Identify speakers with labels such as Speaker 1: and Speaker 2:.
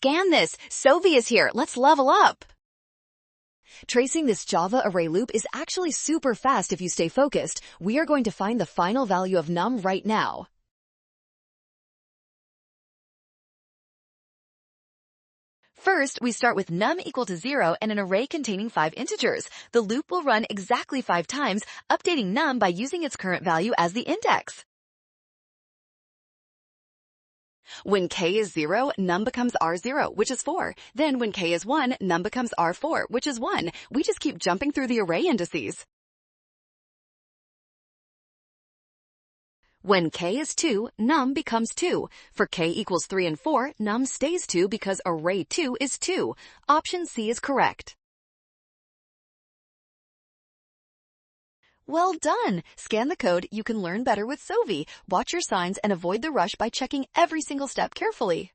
Speaker 1: scan this. Sovi is here. Let's level up. Tracing this Java array loop is actually super fast if you stay focused. We are going to find the final value of num right now. First, we start with num equal to 0 and an array containing 5 integers. The loop will run exactly 5 times, updating num by using its current value as the index. When k is 0, num becomes r0, which is 4. Then when k is 1, num becomes r4, which is 1. We just keep jumping through the array indices. When k is 2, num becomes 2. For k equals 3 and 4, num stays 2 because array 2 is 2. Option C is correct. Well done! Scan the code. You can learn better with Sovi. Watch your signs and avoid the rush by checking every single step carefully.